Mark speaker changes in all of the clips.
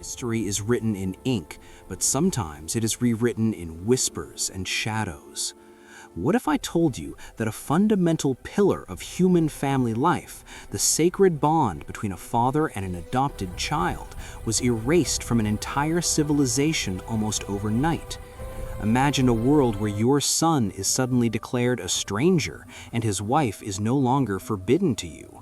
Speaker 1: History is written in ink, but sometimes it is rewritten in whispers and shadows. What if I told you that a fundamental pillar of human family life, the sacred bond between a father and an adopted child, was erased from an entire civilization almost overnight? Imagine a world where your son is suddenly declared a stranger and his wife is no longer forbidden to you.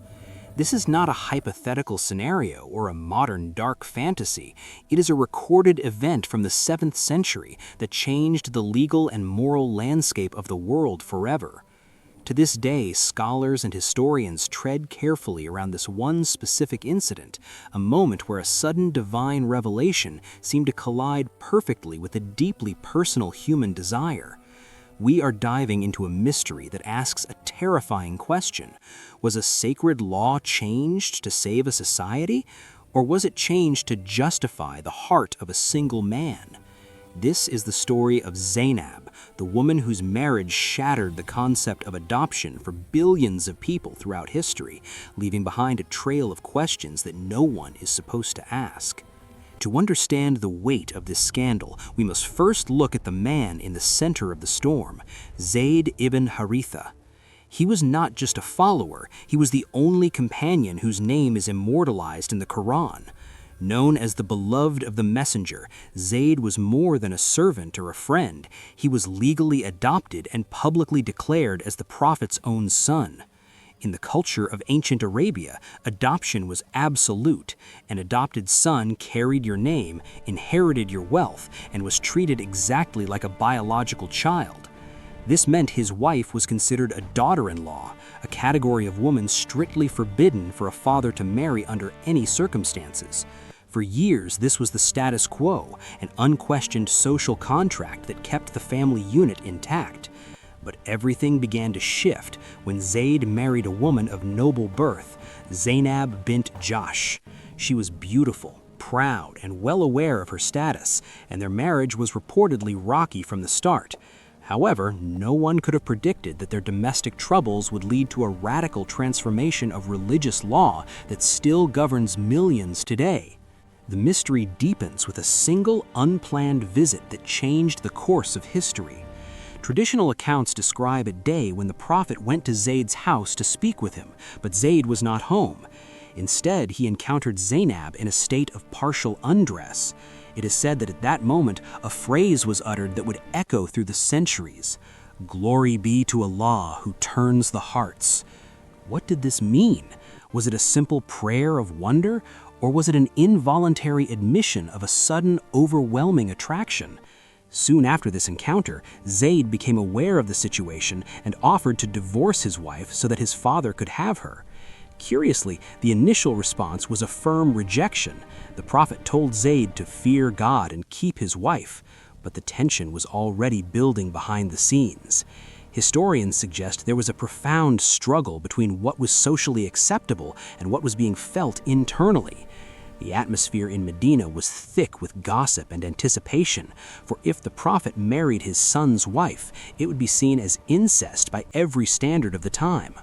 Speaker 1: This is not a hypothetical scenario or a modern dark fantasy. It is a recorded event from the 7th century that changed the legal and moral landscape of the world forever. To this day, scholars and historians tread carefully around this one specific incident, a moment where a sudden divine revelation seemed to collide perfectly with a deeply personal human desire. We are diving into a mystery that asks a terrifying question. Was a sacred law changed to save a society, or was it changed to justify the heart of a single man? This is the story of Zaynab, the woman whose marriage shattered the concept of adoption for billions of people throughout history, leaving behind a trail of questions that no one is supposed to ask. To understand the weight of this scandal, we must first look at the man in the center of the storm, Zayd ibn Haritha. He was not just a follower, he was the only companion whose name is immortalized in the Quran. Known as the beloved of the messenger, Zayd was more than a servant or a friend. He was legally adopted and publicly declared as the Prophet's own son. In the culture of ancient Arabia, adoption was absolute. An adopted son carried your name, inherited your wealth, and was treated exactly like a biological child. This meant his wife was considered a daughter-in-law, a category of woman strictly forbidden for a father to marry under any circumstances. For years, this was the status quo, an unquestioned social contract that kept the family unit intact. But everything began to shift when Zayd married a woman of noble birth, Zaynab bint Jahsh. She was beautiful, proud, and well aware of her status, and their marriage was reportedly rocky from the start. However, no one could have predicted that their domestic troubles would lead to a radical transformation of religious law that still governs millions today. The mystery deepens with a single unplanned visit that changed the course of history. Traditional accounts describe a day when the Prophet went to Zayd's house to speak with him, but Zayd was not home. Instead, he encountered Zaynab in a state of partial undress. It is said that at that moment, a phrase was uttered that would echo through the centuries. "Glory be to Allah who turns the hearts." What did this mean? Was it a simple prayer of wonder, or was it an involuntary admission of a sudden, overwhelming attraction? Soon after this encounter, Zayd became aware of the situation and offered to divorce his wife so that his father could have her. Curiously, the initial response was a firm rejection. The Prophet told Zayd to fear God and keep his wife, but the tension was already building behind the scenes. Historians suggest there was a profound struggle between what was socially acceptable and what was being felt internally. The atmosphere in Medina was thick with gossip and anticipation, for if the Prophet married his son's wife, it would be seen as incest by every standard of the time.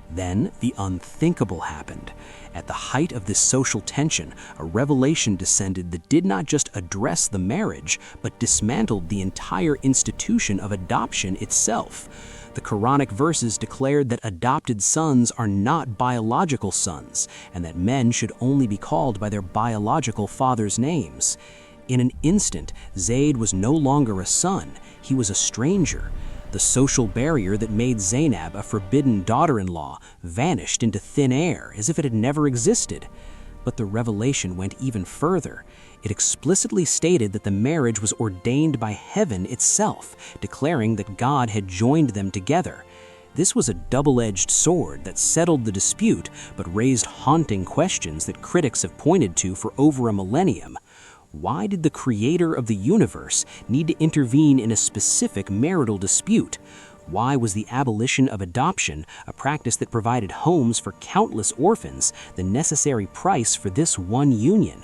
Speaker 1: Then the unthinkable happened. At the height of this social tension, a revelation descended that did not just address the marriage, but dismantled the entire institution of adoption itself. The Quranic verses declared that adopted sons are not biological sons, and that men should only be called by their biological father's names. In an instant, Zayd was no longer a son, he was a stranger. The social barrier that made Zaynab a forbidden daughter-in-law vanished into thin air as if it had never existed. But the revelation went even further. It explicitly stated that the marriage was ordained by heaven itself, declaring that God had joined them together. This was a double-edged sword that settled the dispute but raised haunting questions that critics have pointed to for over a millennium. Why did the creator of the universe need to intervene in a specific marital dispute? Why was the abolition of adoption, a practice that provided homes for countless orphans, the necessary price for this one union?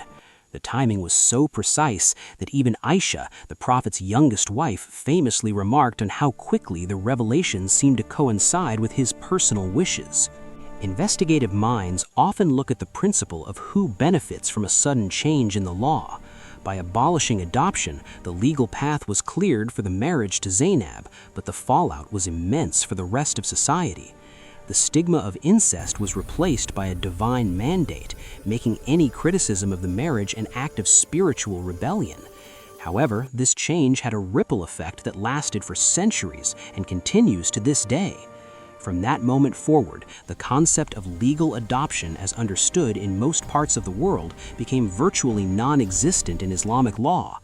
Speaker 1: The timing was so precise that even Aisha, the Prophet's youngest wife, famously remarked on how quickly the revelations seemed to coincide with his personal wishes. Investigative minds often look at the principle of who benefits from a sudden change in the law. By abolishing adoption, the legal path was cleared for the marriage to Zaynab, but the fallout was immense for the rest of society. The stigma of incest was replaced by a divine mandate, making any criticism of the marriage an act of spiritual rebellion. However, this change had a ripple effect that lasted for centuries and continues to this day. From that moment forward, the concept of legal adoption as understood in most parts of the world became virtually non-existent in Islamic law.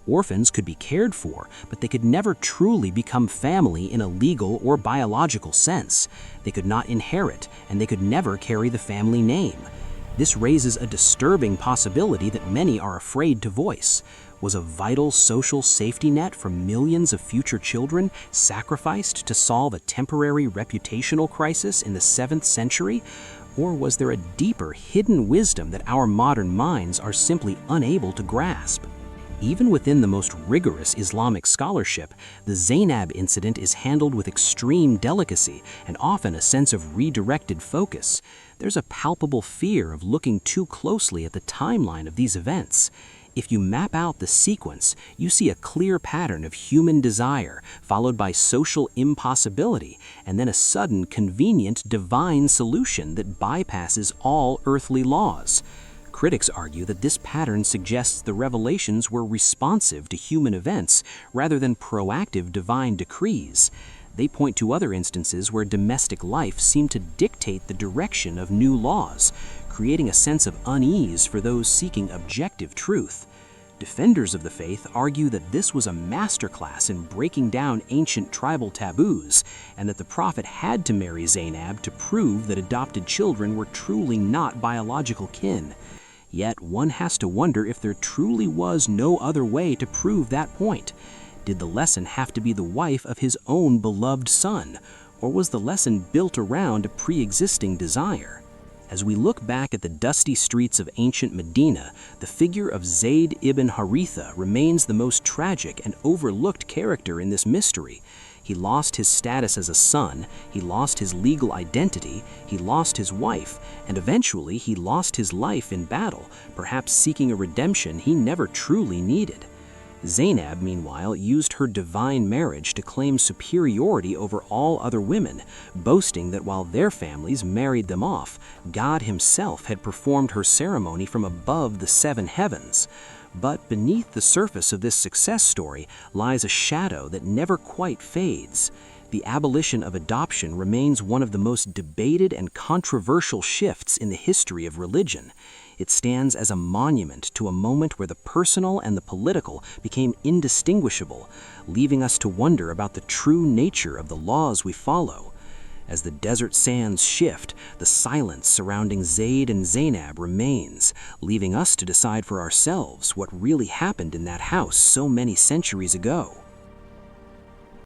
Speaker 1: Orphans could be cared for, but they could never truly become family in a legal or biological sense. They could not inherit, and they could never carry the family name. This raises a disturbing possibility that many are afraid to voice. Was a vital social safety net for millions of future children sacrificed to solve a temporary reputational crisis in the 7th century? Or was there a deeper, hidden wisdom that our modern minds are simply unable to grasp? Even within the most rigorous Islamic scholarship, the Zaynab incident is handled with extreme delicacy and often a sense of redirected focus. There's a palpable fear of looking too closely at the timeline of these events. If you map out the sequence, you see a clear pattern of human desire, followed by social impossibility, and then a sudden, convenient, divine solution that bypasses all earthly laws. Critics argue that this pattern suggests the revelations were responsive to human events rather than proactive divine decrees. They point to other instances where domestic life seemed to dictate the direction of new laws, creating a sense of unease for those seeking objective truth. Defenders of the faith argue that this was a masterclass in breaking down ancient tribal taboos, and that the prophet had to marry Zaynab to prove that adopted children were truly not biological kin. Yet one has to wonder if there truly was no other way to prove that point. Did the lesson have to be the wife of his own beloved son, or was the lesson built around a pre-existing desire? As we look back at the dusty streets of ancient Medina, the figure of Zayd ibn Haritha remains the most tragic and overlooked character in this mystery. He lost his status as a son, he lost his legal identity, he lost his wife, and eventually he lost his life in battle, perhaps seeking a redemption he never truly needed. Zaynab, meanwhile, used her divine marriage to claim superiority over all other women, boasting that while their families married them off, God himself had performed her ceremony from above the 7 heavens. But beneath the surface of this success story lies a shadow that never quite fades. The abolition of adoption remains one of the most debated and controversial shifts in the history of religion. It stands as a monument to a moment where the personal and the political became indistinguishable, leaving us to wonder about the true nature of the laws we follow. As the desert sands shift, the silence surrounding Zayd and Zaynab remains, leaving us to decide for ourselves what really happened in that house so many centuries ago.